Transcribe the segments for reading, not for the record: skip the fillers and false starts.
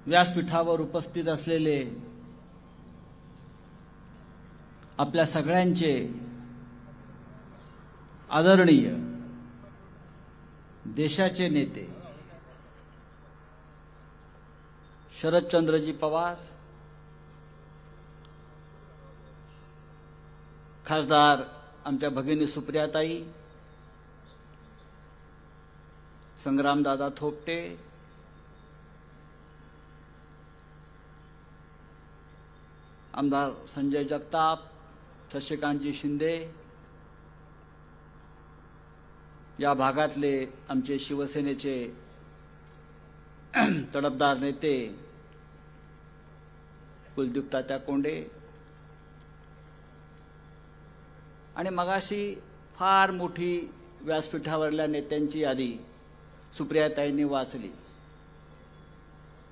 व्यासपीठावर उपस्थित असलेले आपल्या सगळ्यांचे आदरणीय देशाचे नेते शरदचंद्रजी पवार, खासदार आमच्या भगिनी सुप्रियाताई, संग्रामदादा थोपटे, आमदार संजय जगताप, शशिकांतजी शिंदे, या भागातले आमचे शिवसेनेचे तडफदार नेते कुलदीप तात्या कोंडे, आणि मगाशी फार मोठी व्यासपीठावरल्या नेत्यांची यादी सुप्रियाताईंनी वाचली.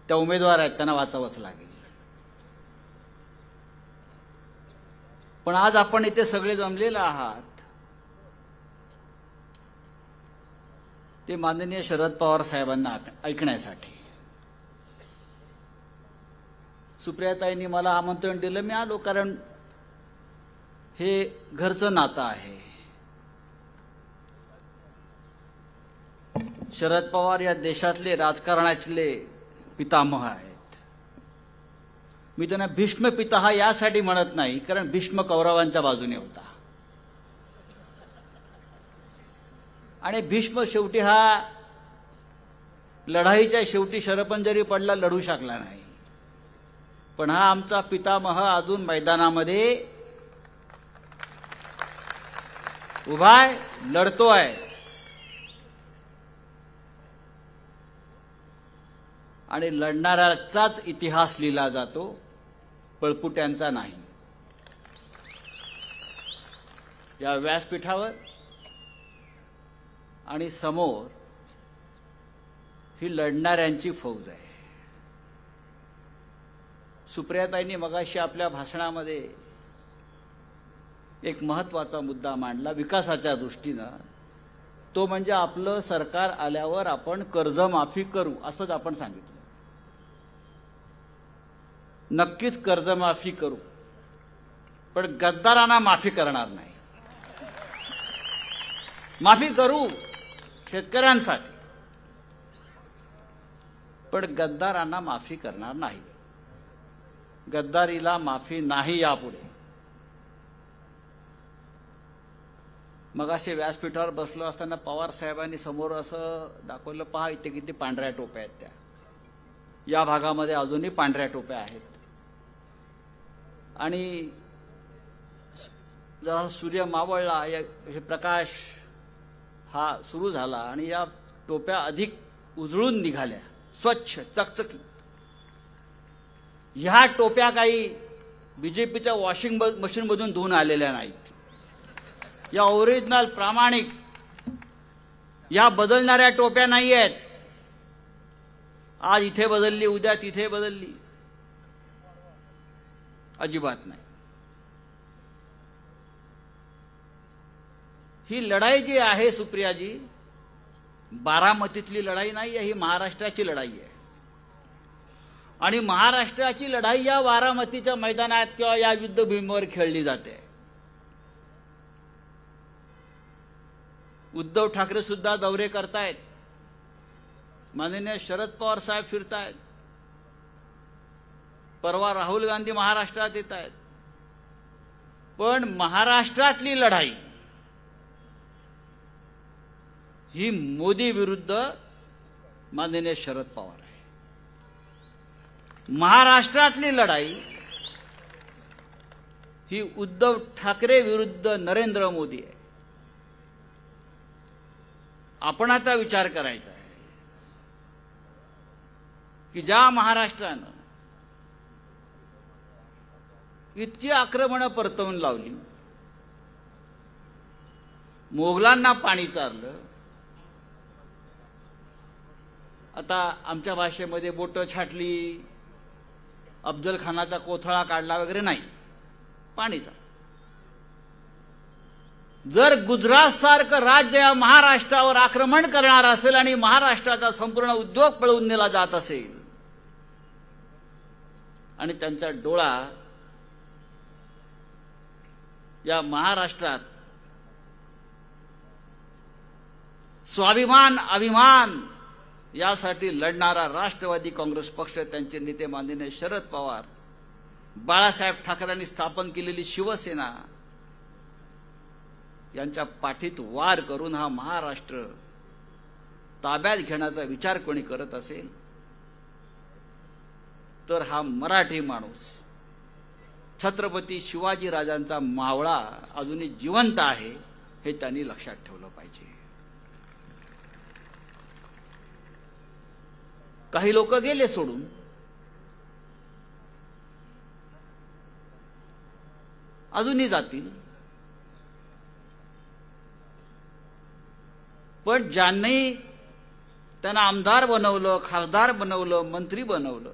त्या उमेदवार आहेत, त्यांना वाचावंच लागेल. पण आज आपण इथे सगळे जमलेले आहात ते माननीय शरद पवार साहेबांना ऐकण्यासाठी. सुप्रियाताईंनी मला आमंत्रण दिलं, मी आलो, कारण हे घरचं नातं आहे. शरद पवार या देशातले राजकारणातले पितामह आहेत. मी त्यांना भीष्म पिता हा यासाठी म्हणत नाही, कारण भीष्म कौरवांच्या बाजूने होता आणि भीष्म शेवटी हा लढाईच्या शेवटी शरपंजरी पडला, लढू शकला नाही. पण हा आमचा पितामह अजून मैदानामध्ये उभाय, लढतोय. आणि लढणाऱ्याचाच इतिहास लिहिला जातो, पळपुट्यांचा नाही. या व्यासपीठावर आणि समोर ही लढणाऱ्यांची फौज आहे. सुप्रियाताईंनी मगाशी आपल्या भाषणामध्ये एक महत्त्वाचा मुद्दा मांडला विकासाच्या दृष्टीनं. तो म्हणजे आपलं सरकार आल्यावर आपण कर्जमाफी करू असंच आपण सांगितलं. नक्कीच कर्जमाफी करू, पण गद्दारांना माफी करणार नाही. माफी करू शेतकऱ्यांसाठी, पण गद्दारांना माफी करणार नाही. गद्दारीला माफी नाही यापुढे. मगाशी व्यासपीठावर बसलो असताना पवार साहेबांनी समोर असं दाखवलं, पहा इथे किती पांढऱ्या टोप्या आहेत. त्या या भागामध्ये अजूनही पांढऱ्या टोप्या आहेत. आणि जरा सूर्य मावळला, हे प्रकाश हा सुरू झाला आणि या टोप्या अधिक उजळून निघाल्या, स्वच्छ चकचकीत. ह्या टोप्या काही बीजेपीच्या वॉशिंग मशीनमधून धुवून आलेल्या नाहीत. या ओरिजिनल प्रामाणिक, या बदलणाऱ्या टोप्या नाही आहेत. आज इथे बदलली, उद्या तिथे बदलली, अजिबात नाही. ही लढाई जी आहे सुप्रियाजी, बारामतीतली लढाई नाही आहे, ही महाराष्ट्राची लढाई आहे. आणि महाराष्ट्राची लढाई या बारामतीच्या मैदानात किंवा या युद्धभूमीवर खेळली जाते. उद्धव ठाकरे सुद्धा दौरे करतायत, माननीय शरद पवार साहेब फिरतायत, परवा राहुल गांधी महाराष्ट्रात येत आहेत. पण महाराष्ट्रातली लढाई ही मोदी विरुद्ध माननीय शरद पवार आहे. महाराष्ट्रातली लढाई ही उद्धव ठाकरे विरुद्ध नरेंद्र मोदी आहे. आपण आता विचार करायचा आहे की ज्या महाराष्ट्रानं इतकी आक्रमणं परतवून लावली, मोगलांना पाणी चारलं, आता आमच्या भाषेमध्ये बोटं छाटली, अफजल खानाचा कोथळा काढला वगैरे नाही, पाणीचा. जर गुजरात सारखं राज्य या महाराष्ट्रावर आक्रमण करणार असेल आणि महाराष्ट्राचा संपूर्ण उद्योग पळवून नेला जात असेल, आणि त्यांचा डोळा या महाराष्ट्रात स्वाभिमान अभिमान यासाठी लढणारा राष्ट्रवादी काँग्रेस पक्ष, त्यांचे नेते माननीय शरद पवार, बाळासाहेब ठाकरेंनी स्थापन केलेली शिवसेना यांच्या पाठीत वार करून हा महाराष्ट्र ताब्यात घेण्याचा विचार कोणी करत असेल तर हा मराठी माणूस छत्रपती शिवाजी राजांचा मावळा अजूनही जिवंत आहे हे त्यांनी लक्षात ठेवलं पाहिजे. काही लोक गेले सोडून, अजूनही जातील, पण ज्यांनी त्यांना आमदार बनवलं, खासदार बनवलं, मंत्री बनवलं,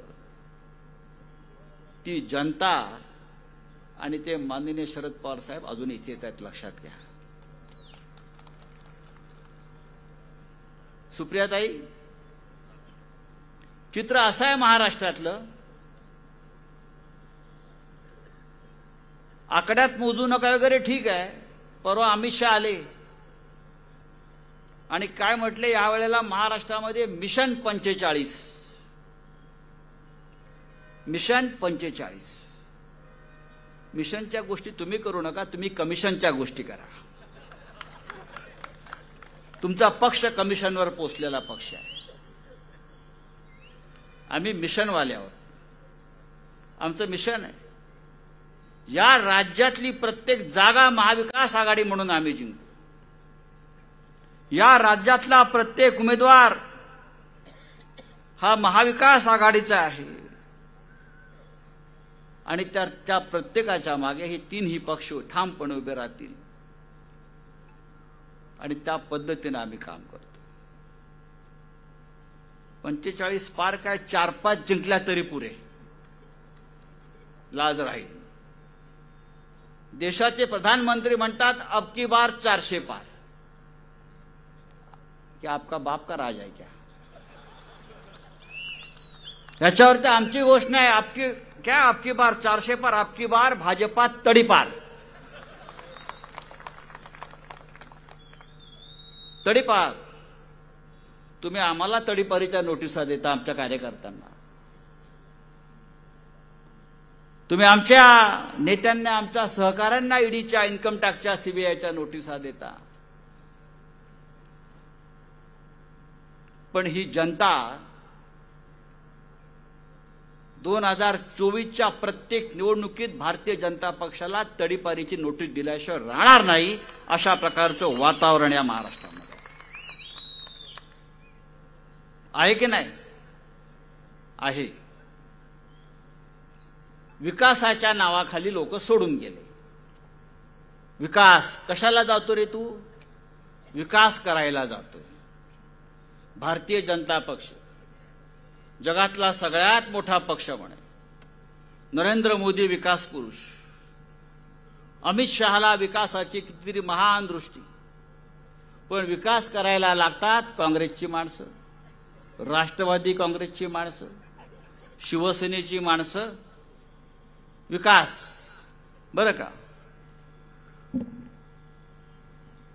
ती जनता आणि ते माननीय शरद पवार साहेब अजून इथेच आहेत, लक्षात घ्या. सुप्रियाताई, चित्र असं आहे महाराष्ट्रातलं, आकड्यात मोजू नका वगैरे ठीक आहे. परवा अमित शहा आले आणि काय म्हटले, यावेळेला महाराष्ट्रामध्ये मिशन 45. मिशन 45. मिशनच्या गोष्टी तुम्ही करू नका, तुम्ही कमिशनच्या गोष्टी करा. तुमचा पक्ष कमिशनवर पोचलेला पक्ष आहे. आम्ही मिशनवाले आहोत. आमचं मिशन आहे या राज्यातली प्रत्येक जागा महाविकास आघाडी म्हणून आम्ही जिंकू. या राज्यातला प्रत्येक उमेदवार हा महाविकास आघाडीचा आहे आणि त्या प्रत्येकाच्या मागे हे तीनही पक्ष ठामपणे उभे राहतील आणि त्या पद्धतीने आम्ही काम करतो. 45 पार काय, 4-5 जिंकल्या तरी पुरे, लाज राहील. देशाचे प्रधानमंत्री म्हणतात अब की बार 400 पार. क्या आपका बाप का राज आहे क्या? याच्यावरती आमची गोष्ट नाही. आपकी बार 400 पार, आपकी बार भाजपा तडीपार. तडीपार. तुम्ही आम्हाला तडीपारीच्या नोटिसा देता, आमच्या कार्यकर्त्यांना. तुम्ही आमच्या नेत्यांना, आमच्या सहकाऱ्यांना ईडीच्या, इन्कम टॅक्सच्या, सीबीआयच्या नोटिसा देता. पण ही जनता 2024च्या प्रत्येक निवडणुकीत भारतीय जनता पक्षाला तडीपारीची नोटीस दिल्याशिवाय राहणार नाही, अशा प्रकारचं वातावरण या महाराष्ट्रामध्ये आहे की नाही? आहे. विकासाच्या नावाखाली लोक सोडून गेले. विकास कशाला जातो रे तू? विकास करायला जातोय. भारतीय जनता पक्ष जगातला सगळ्यात मोठा पक्ष म्हणे. नरेंद्र मोदी विकास पुरुष, अमित शहाला विकासाची कितीतरी महान दृष्टी. पण विकास करायला लागतात काँग्रेसची माणसं, राष्ट्रवादी काँग्रेसची माणसं, शिवसेनेची माणसं. विकास बरं का.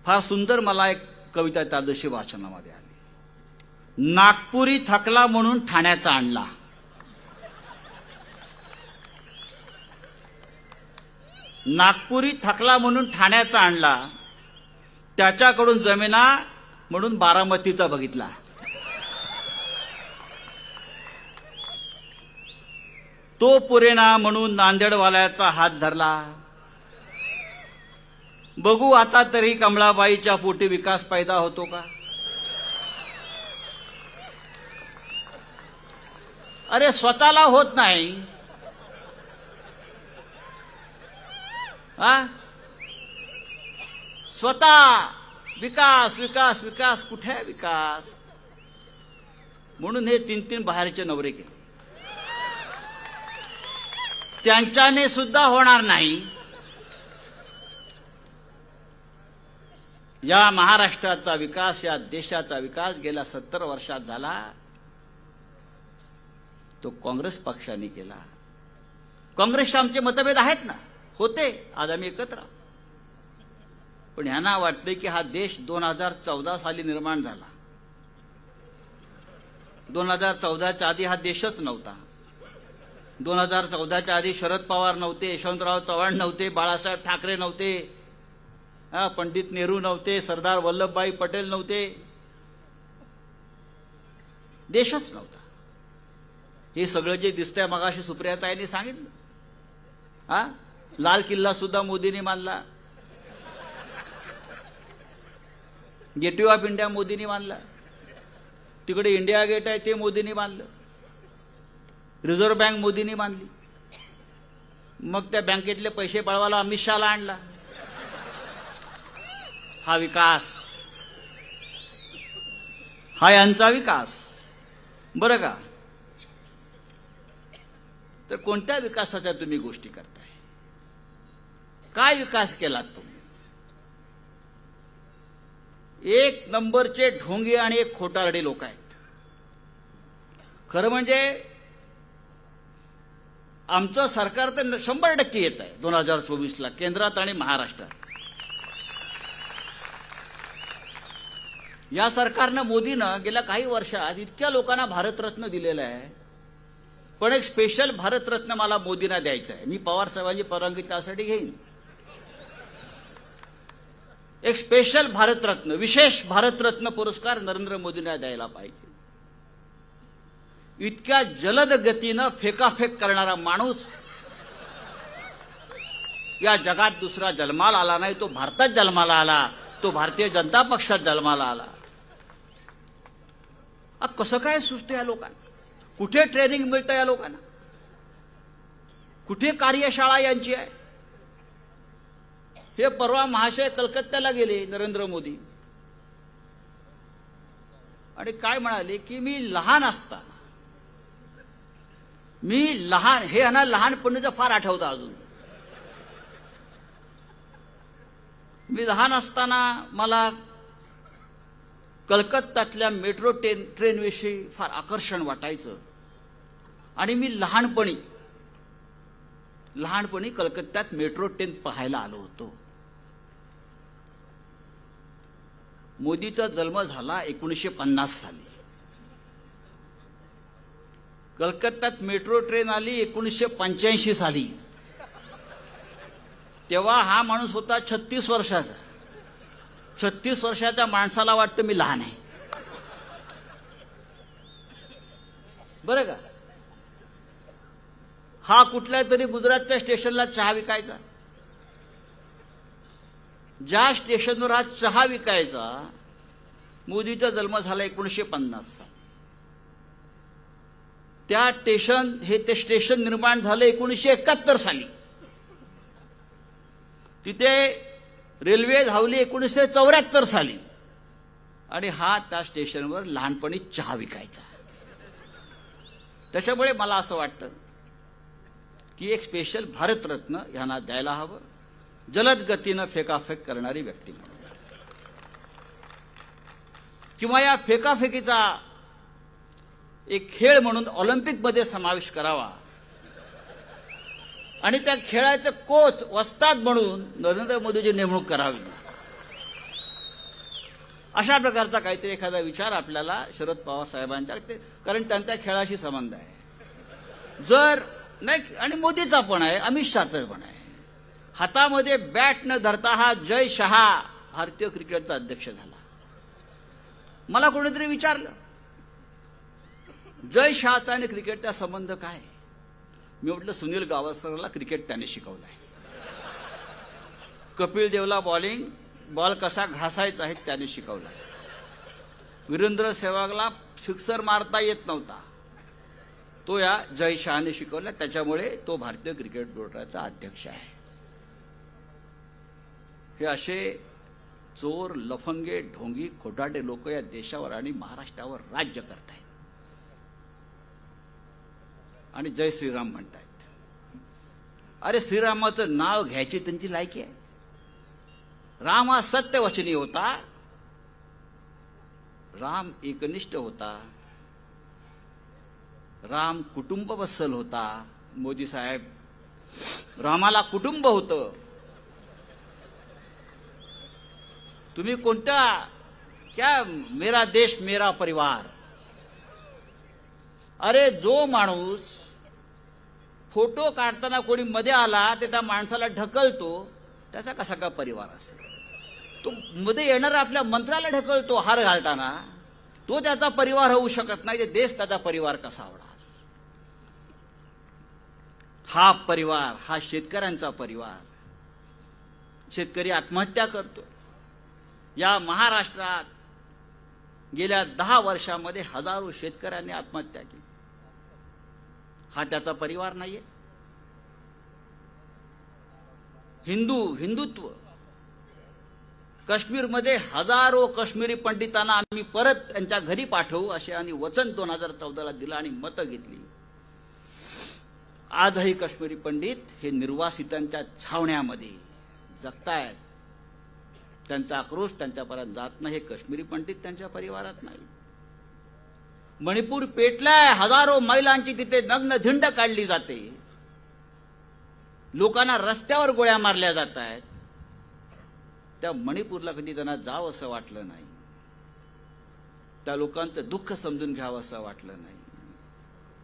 फार सुंदर मला एक कविता त्या दिवशी वाचनामध्ये आली. नागपुरी थकला म्हणून ठाण्याचा आणला. नागपुरी थकला म्हणून ठाण्याचा आणला, त्याच्याकडून जमिना म्हणून बारामतीचा बघितला. तो पुरेना म्हणून नांदेडवाल्याचा हात धरला. बघू आता तरी कमळाबाईच्या पोटी विकास पैदा होतो का? अरे स्वतःला होत नाही. स्वतः विकास विकास विकास, कुठे आहे विकास? म्हणून हे 3-3 बाहेरचे नवरे केले. त्यांच्याने सुद्धा होणार नाही. या महाराष्ट्राचा विकास, या देशाचा विकास गेल्या 70 वर्षात झाला तो काँग्रेस पक्षाने केला. काँग्रेसचे आमचे मतभेद आहेत ना, होते, आज आम्ही एकत्र आहोत. पण ह्यांना वाटतं की हा देश 2014 साली निर्माण झाला. 2014च्या आधी हा देशच नव्हता. 2014च्या आधी शरद पवार नव्हते, यशवंतराव चव्हाण नव्हते, बाळासाहेब ठाकरे नव्हते, पंडित नेहरू नव्हते, सरदार वल्लभभाई पटेल नव्हते. देशच नव्हता. हे सगळं जे दिसतंय मगाशी सुप्रियाताईंनी सांगितलं. लाल किल्ला सुद्धा मोदींनी बांधला, गेटवे ऑफ इंडिया मोदींनी बांधला, तिकडे इंडिया गेट आहे ते मोदींनी बांधलं, रिझर्व्ह बँक मोदींनी बांधली, मग त्या बँकेतले पैसे पळवायला अमित शहाला आणला. हा विकास, हा यांचा विकास. बरं का? तर कोणत्या विकासाच्या तुम्ही गोष्टी करताय? काय विकास केलात तुम्ही? एक नंबरचे ढोंगी आणि एक खोटारडे लोक आहेत. खरं म्हणजे आमचं सरकार तर 100% येत आहे 2024ला केंद्रात आणि महाराष्ट्रात. या सरकारनं, मोदीनं गेल्या काही वर्षात इतक्या लोकांना भारतरत्न दिलेलं आहे. पण एक स्पेशल भारतरत्न मला मोदींना द्यायचं आहे. मी पवार साहेबांची परवानगी त्यासाठी घेईन. एक स्पेशल भारतरत्न, विशेष भारतरत्न पुरस्कार नरेंद्र मोदींना द्यायला पाहिजे. इतक्या जलद गतीनं फेकाफेक करणारा माणूस या जगात दुसरा जन्माला आला नाही. तो भारतात जन्माला आला, तो भारतीय जनता पक्षात जन्माला आला. कसं काय सुचतं या लोकांना? कुठे ट्रेनिंग मिळतं या लोकांना? कुठे कार्यशाळा यांची आहे? हे परवा महाशय कलकत्त्याला गेले नरेंद्र मोदी आणि काय म्हणाले की मी लहान असताना, हे यांना लहानपणीचं फार आठवतं अजून. मी लहान असताना मला कलकत्त्यातल्या मेट्रो ट्रेनविषयी फार आकर्षण वाटायचं आणि मी लहानपणी कलकत्त्यात मेट्रो ट्रेन पाहायला आलो होतो. मोदीचा जन्म झाला 1950 साली. कलकत्त्यात मेट्रो ट्रेन आली 1985 साली. तेव्हा हा माणूस होता 36 वर्षाचा. 36 वर्षाच्या माणसाला वाटतं मी लहान आहे. बरं का? हा कुठल्या तरी गुजरातच्या स्टेशनला चहा विकायचा. ज्या स्टेशनवर हा चहा विकायचा, मोदीचा जन्म झाला 1950 साली. ते स्टेशन निर्माण झालं 1971 साली. तिथे रेल्वे धावली 1974 साली आणि हा त्या स्टेशनवर लहानपणी चहा विकायचा. त्याच्यामुळे मला असं वाटतं की एक स्पेशल भारतरत्न ह्यांना द्यायला हवं. जलद गतीनं फेकाफेक करणारी व्यक्ती म्हणून, किंवा या फेकाफेकीचा एक खेळ म्हणून ऑलिम्पिकमध्ये समावेश करावा आणि त्या खेळाचं कोच, वस्ताद म्हणून नरेंद्र मोदीची नेमणूक करावी. अशा प्रकारचा काहीतरी एखादा विचार आपल्याला शरद पवार साहेबांच्या, कारण त्यांच्या खेळाशी संबंध आहे. जर नाही, आणि मोदीचा पण आहे, अमित शहाचा पण आहे. हातामध्ये बॅट न धरता हा जय शहा भारतीय क्रिकेटचा अध्यक्ष झाला. मला कोणीतरी विचारलं, जय शहाचा आणि क्रिकेटचा संबंध काय? मी म्हटलं, सुनील गावस्करला क्रिकेट त्याने शिकवलाय. कपिल देवला बॉल कसा घासायचा आहे त्याने शिकवलाय. वीरेंद्र सेहवागला सिक्सर मारता येत नव्हता, तो या जय शहाने शिकवला. त्याच्यामुळे तो भारतीय क्रिकेट बोर्डाचा अध्यक्ष आहे. हे असे चोर, लफंगे, ढोंगी, खोटाटे लोक या देशावर आणि महाराष्ट्रावर राज्य करतायत आणि जय श्रीराम म्हणतायत. अरे, श्रीरामाचं नाव घ्यायची त्यांची लायकी आहे. राम हा सत्यवचनी होता, राम एकनिष्ठ होता, राम कुटुंबवत्सल होता. मोदी साहेब रामाला कुटुंब होतं. तुम्ही कोणत्या क्या मेरा देश मेरा परिवार. अरे जो माणूस फोटो काढताना कोणी मध्ये आला ते त्या माणसाला ढकलतो त्याचा कसा का परिवार असेल. तो मध्ये येणारा आपल्या मंत्र्याला ढकलतो हार घालताना, तो त्याचा परिवार होऊ शकत नाही. ते देश त्याचा परिवार कसा होणार. हा परिवार हा शेतकऱ्यांचा परिवार. शेतकरी आत्महत्या करतो. या महाराष्ट्रात गेल्या 10 वर्षामध्ये हजारो शेतकऱ्यांनी आत्महत्या केली. हा त्याचा परिवार नाहीये. हिंदुत्व. काश्मीरमध्ये हजारो काश्मीरी पंडितांना आम्ही परत त्यांच्या घरी पाठवू असे आणि वचन 2014ला दिलं आणि मतं घेतली. आजही काश्मीरी पंडित हे निर्वासितांच्या छावण्यामध्ये जगतायत. त्यांचा आक्रोश त्यांच्यापर्यंत जात नाही. हे काश्मीरी पंडित त्यांच्या परिवारात नाही. मणिपूर पेटलाय. हजारो महिलांची तिथे नग्न धिंड काढली जाते. लोकांना रस्त्यावर गोळ्या मारल्या जात आहेत. त्या मणिपूरला कधी त्यांना जावं असं वाटलं नाही. त्या लोकांचं दुःख समजून घ्यावं असं वाटलं नाही.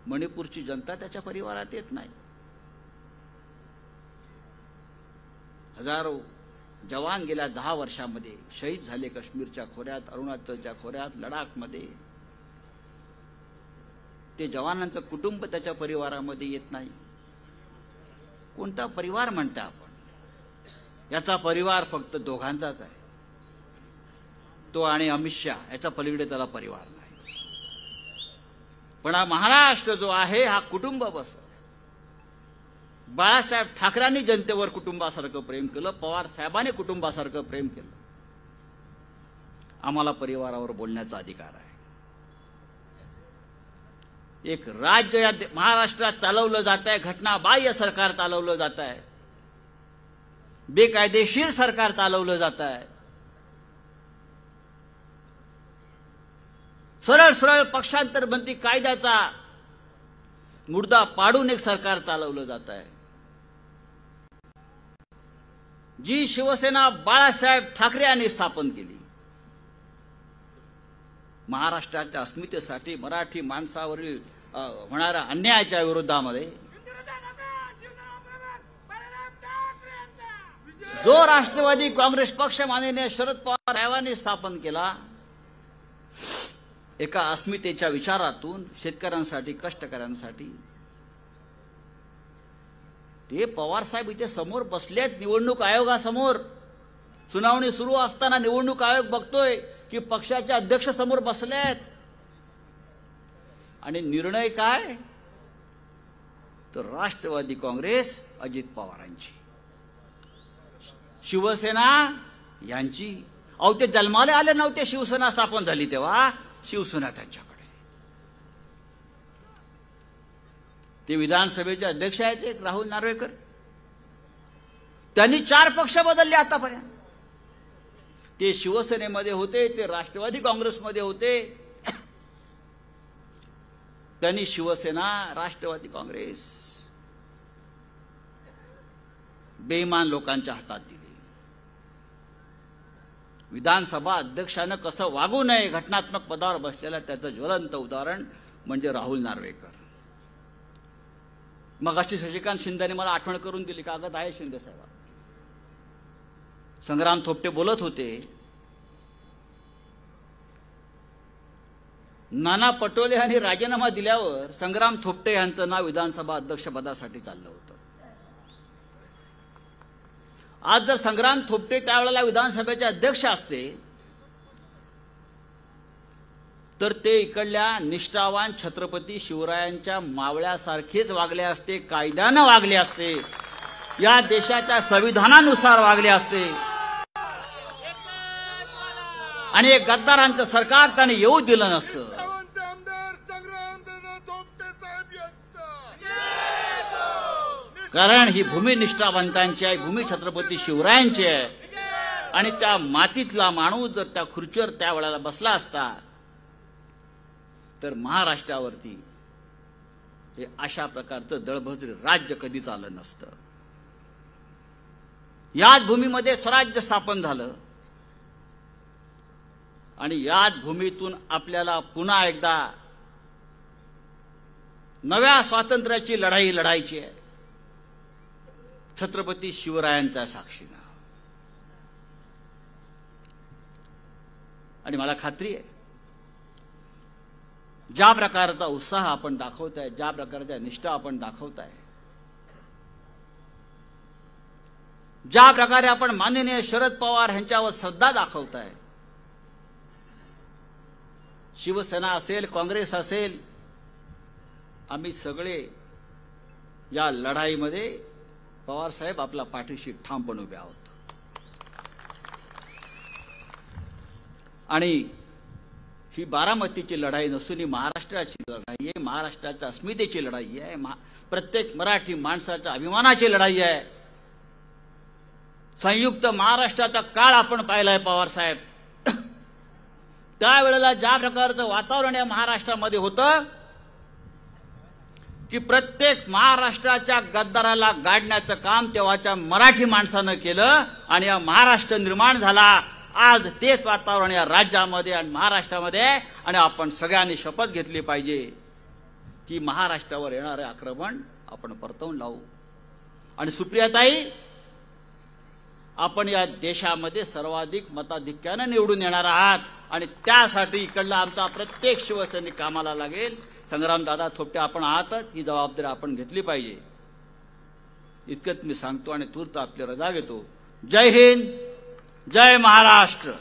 मणिपूरची जनता त्याच्या परिवारात येत नाही. हजारो जवान गेल्या 10 वर्षामध्ये शहीद झाले. काश्मीरच्या खोऱ्यात, अरुणाचलच्या खोऱ्यात, लडाखमध्ये. ते जवानांचं कुटुंब त्याच्या परिवारामध्ये येत नाही. कोणता परिवार म्हणता आपण. याचा परिवार फक्त दोघांचाच आहे, तो आणि अमित शाह. याचा पलीकडे त्याला परिवार नाही. पण हा महाराष्ट्र जो आहे हा कुटुंब बस. बाळासाहेब ठाकरेंनी जनतेवर कुटुंबासारखं प्रेम केलं. पवार साहेबांनी कुटुंबासारखं प्रेम केलं. आम्हाला परिवारावर बोलण्याचा अधिकार आहे. एक राज्य या महाराष्ट्रात चालवलं जात आहे. घटनाबाह्य सरकार चालवलं जात आहे. बेकायदेशीर सरकार चालवलं जात आहे. सरळ सरळ पक्षांतरबंदी कायद्याचा मुद्दा पाडून एक सरकार चालवलं जात आहे. जी शिवसेना बाळासाहेब ठाकरे यांनी स्थापन केली, महाराष्ट्राच्या अस्मितेसाठी, मराठी माणसावरील होणाऱ्या अन्यायाच्या विरोधामध्ये जो राष्ट्रवादी काँग्रेस पक्ष माननीय शरद पवार साहेबांनी स्थापन केला, एका अस्मितेच्या विचारातून शेतकऱ्यांसाठी, कष्टकऱ्यांसाठी. ते पवार साहेब इथे समोर बसलेत निवडणूक आयोगासमोर. सुनावणी सुरू असताना निवडणूक आयोग बघतोय की पक्षाचे अध्यक्ष समोर बसलेत. आणि निर्णय काय? तर राष्ट्रवादी काँग्रेस अजित पवारांची, शिवसेना यांची. अहो ते जन्माला आले नव्हते शिवसेना स्थापन झाली तेव्हा. शिवसेना त्यांच्याकडे. ते विधानसभेचे अध्यक्ष आहेत एक राहुल नार्वेकर. त्यांनी 4 पक्ष बदलले आतापर्यंत. ते शिवसेनेमध्ये होते, ते राष्ट्रवादी काँग्रेसमध्ये होते. त्यांनी शिवसेना, राष्ट्रवादी काँग्रेस बेईमान लोकांच्या हातात दिली. विधानसभा अध्यक्षानं कसं वागू नये घटनात्मक पदावर बसलेल्या त्याचं ज्वलंत उदाहरण म्हणजे राहुल नार्वेकर. मग अशी शशिकांत शिंदेने मला आठवण करून दिली. कागद आहे शिंदे साहेब. संग्राम थोपटे बोलत होते, नाना पटोले यांनी राजीनामा दिल्यावर संग्राम थोपटे यांचं नाव विधानसभा अध्यक्षपदासाठी चाललं होतं. आज जर संग्राम थोपटे त्यावेळेला विधानसभेचे अध्यक्ष असते तर ते इकडल्या निष्ठावान छत्रपती शिवरायांच्या मावळ्यासारखेच वागले असते, कायद्यानं वागले असते, या देशाच्या संविधानानुसार वागले असते. आणि एक गद्दारांचं सरकार त्याने येऊ दिलं नसतं. कारण ही भूमी निष्ठावंतांची आहे, भूमी छत्रपती शिवरायांची आहे. आणि त्या मातीतला माणूस जर त्या खुर्चीवर त्या वेळेला बसला असता तर महाराष्ट्रावरती हे अशा प्रकारचं दळभद्र राज्य कधीच आलं नसतं. याच भूमीमध्ये स्वराज्य स्थापन झालं आणि याच भूमीतून आपल्याला पुन्हा एकदा नव्या स्वातंत्र्याची लढाई लढायची आहे, छत्रपती शिवरायांच्या साक्षीनं. आणि मला खात्री आहे, ज्या प्रकारचा उत्साह आपण दाखवताय, ज्या प्रकारच्या निष्ठा आपण दाखवताय, ज्या प्रकारे आपण माननीय शरद पवार यांच्यावर श्रद्धा दाखवताय, शिवसेना असेल, काँग्रेस असेल, आम्ही सगळे या लढाईमध्ये पवार साहेब आपला पाठीशी ठामपणे उभे आहोत. आणि ही बारामतीची लढाई नसून ही महाराष्ट्राची लढाई आहे, महाराष्ट्राच्या अस्मितेची लढाई आहे, प्रत्येक मराठी माणसाच्या अभिमानाची लढाई आहे. संयुक्त महाराष्ट्राचा काळ आपण पाहिलाय पवार साहेब. त्यावेळेला ज्या प्रकारचं वातावरण या महाराष्ट्रामध्ये होतं की प्रत्येक महाराष्ट्राच्या गद्दाराला गाडण्याचं काम तेव्हाच्या मराठी माणसानं केलं आणि या महाराष्ट्र निर्माण झाला. आज तेच वातावरण या राज्यामध्ये आणि महाराष्ट्रामध्ये, आणि आपण सगळ्यांनी शपथ घेतली पाहिजे की महाराष्ट्रावर येणारे आक्रमण आपण परतवून लावू. आणि सुप्रियाताई, आपण या देशामध्ये सर्वाधिक मताधिक्याने निवडून येणार आहात आणि त्यासाठी इकडला आमचा प्रत्येक शिवसैनिक कामाला लागेल. संग्रामदादा थोपटे, आपण आहातच, ही जबाबदारी आपण घेतली पाहिजे. इतकंच मी सांगतो आणि तूर्त आपली रजा घेतो. जय हिंद, जय महाराष्ट्र.